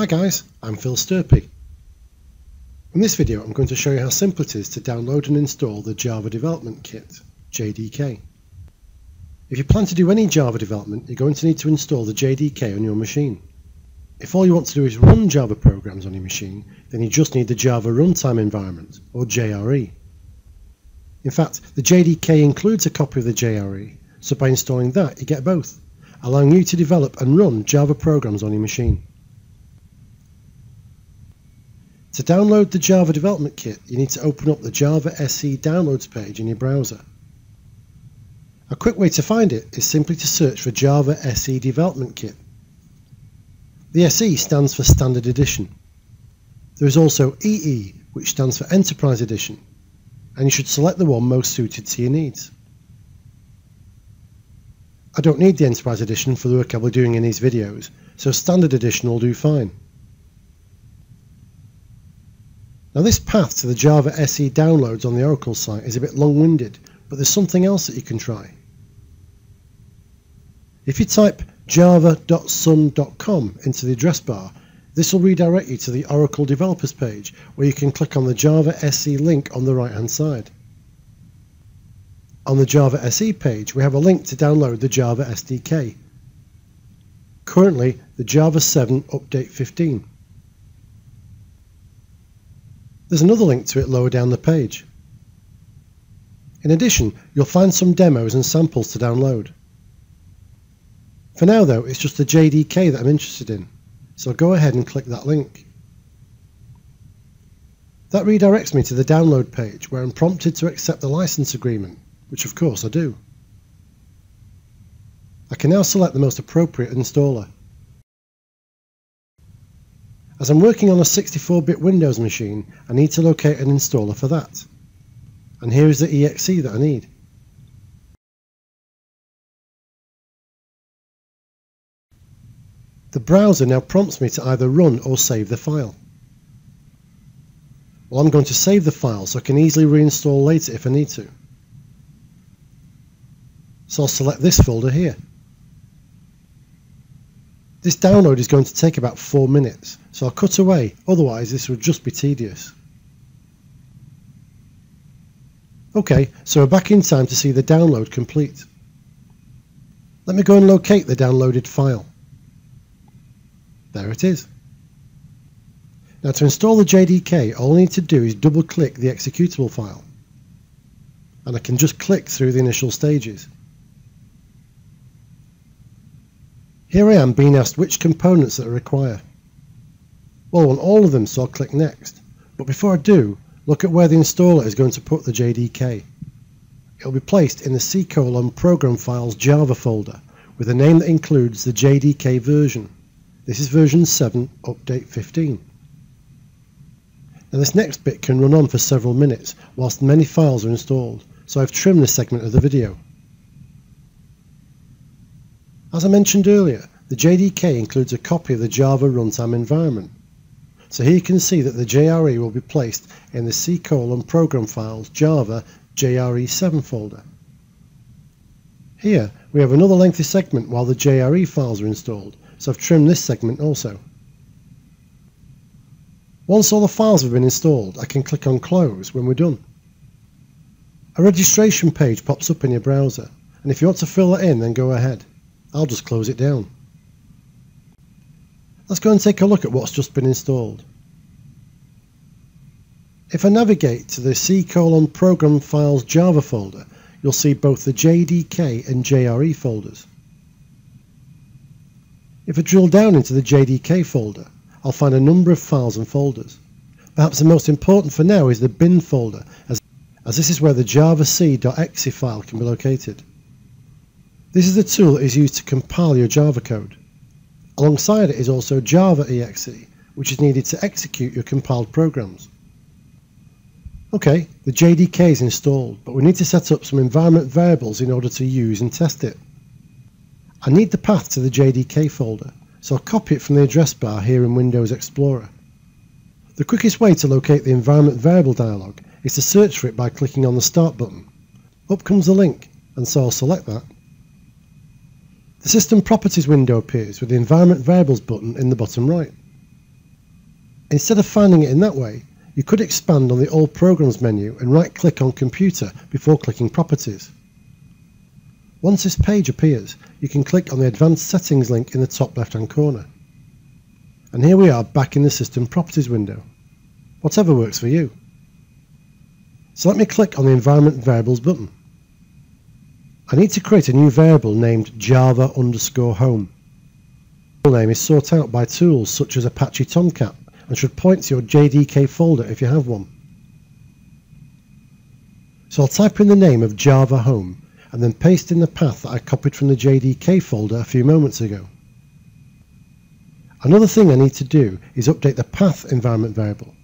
Hi guys, I'm Stirpe. In this video I'm going to show you how simple it is to download and install the Java Development Kit, JDK. If you plan to do any Java development, you're going to need to install the JDK on your machine. If all you want to do is run Java programs on your machine, then you just need the Java Runtime Environment, or JRE. In fact, the JDK includes a copy of the JRE, so by installing that you get both, allowing you to develop and run Java programs on your machine. To download the Java Development Kit, you need to open up the Java SE Downloads page in your browser. A quick way to find it is simply to search for Java SE Development Kit. The SE stands for Standard Edition. There is also EE, which stands for Enterprise Edition, and you should select the one most suited to your needs. I don't need the Enterprise Edition for the work I'll be doing in these videos, so Standard Edition will do fine. Now this path to the Java SE downloads on the Oracle site is a bit long-winded, but there's something else that you can try. If you type java.sun.com into the address bar, this will redirect you to the Oracle Developers page, where you can click on the Java SE link on the right hand side. On the Java SE page we have a link to download the Java SDK. Currently the Java 7 Update 15. There's another link to it lower down the page. In addition, you'll find some demos and samples to download. For now though, it's just the JDK that I'm interested in, so I'll go ahead and click that link. That redirects me to the download page where I'm prompted to accept the license agreement, which of course I do. I can now select the most appropriate installer. As I'm working on a 64-bit Windows machine, I need to locate an installer for that. And here is the exe that I need. The browser now prompts me to either run or save the file. Well, I'm going to save the file so I can easily reinstall later if I need to. So I'll select this folder here. This download is going to take about 4 minutes, so I'll cut away, otherwise this would just be tedious. Okay, so we're back in time to see the download complete. Let me go and locate the downloaded file. There it is. Now to install the JDK, all I need to do is double click the executable file. And I can just click through the initial stages. Here I am being asked which components that I require. Well, I want all of them, so I'll click Next. But before I do, look at where the installer is going to put the JDK. It will be placed in the Program Files Java folder with a name that includes the JDK version. This is version 7, Update 15. Now this next bit can run on for several minutes whilst many files are installed, so I've trimmed this segment of the video. As I mentioned earlier, the JDK includes a copy of the Java Runtime Environment. So here you can see that the JRE will be placed in the Program Files Java JRE7 folder. Here we have another lengthy segment while the JRE files are installed, so I've trimmed this segment also. Once all the files have been installed, I can click on Close when we're done. A registration page pops up in your browser, and if you want to fill that in, then go ahead. I'll just close it down. Let's go and take a look at what's just been installed. If I navigate to the Program Files Java folder, you'll see both the JDK and JRE folders. If I drill down into the JDK folder, I'll find a number of files and folders. Perhaps the most important for now is the bin folder, as this is where the javac.exe file can be located. This is the tool that is used to compile your Java code. Alongside it is also java.exe, which is needed to execute your compiled programs. Okay, the JDK is installed, but we need to set up some environment variables in order to use and test it. I need the path to the JDK folder, so I'll copy it from the address bar here in Windows Explorer. The quickest way to locate the environment variable dialog is to search for it by clicking on the Start button. Up comes the link, and so I'll select that. The System Properties window appears with the Environment Variables button in the bottom right. Instead of finding it in that way, you could expand on the All Programs menu and right-click on Computer before clicking Properties. Once this page appears, you can click on the Advanced Settings link in the top left-hand corner. And here we are back in the System Properties window. Whatever works for you. So let me click on the Environment Variables button. I need to create a new variable named Java_Home. The name is sought out by tools such as Apache Tomcat and should point to your JDK folder if you have one. So I'll type in the name of Java Home and then paste in the path that I copied from the JDK folder a few moments ago. Another thing I need to do is update the path environment variable.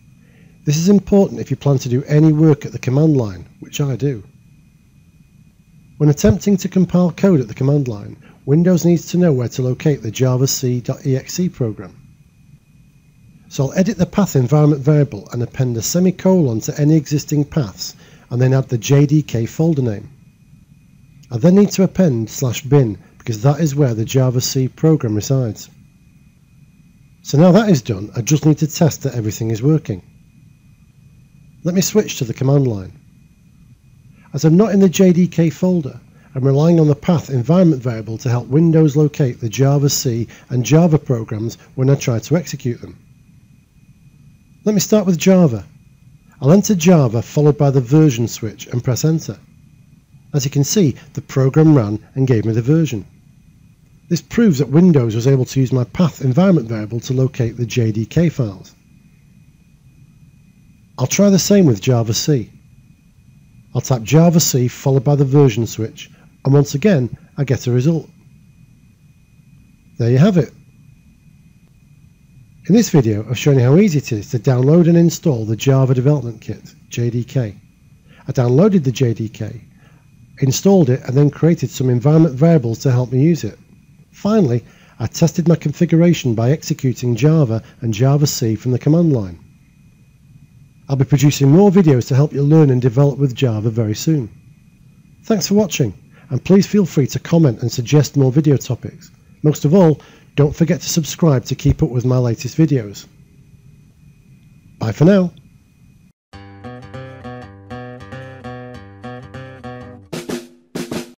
This is important if you plan to do any work at the command line, which I do. When attempting to compile code at the command line, Windows needs to know where to locate the javac.exe program. So I'll edit the path environment variable and append a semicolon to any existing paths and then add the JDK folder name. I then need to append /bin because that is where the javac program resides. So now that is done, I just need to test that everything is working. Let me switch to the command line. As I'm not in the JDK folder, I'm relying on the path environment variable to help Windows locate the javac and Java programs when I try to execute them. Let me start with Java. I'll enter Java followed by the version switch and press enter. As you can see, the program ran and gave me the version. This proves that Windows was able to use my path environment variable to locate the JDK files. I'll try the same with javac. I'll type javac followed by the version switch, and once again I get a result. There you have it. In this video I've shown you how easy it is to download and install the Java Development Kit, JDK. I downloaded the JDK, installed it and then created some environment variables to help me use it. Finally, I tested my configuration by executing Java and javac from the command line. I'll be producing more videos to help you learn and develop with Java very soon. Thanks for watching, and please feel free to comment and suggest more video topics. Most of all, don't forget to subscribe to keep up with my latest videos. Bye for now.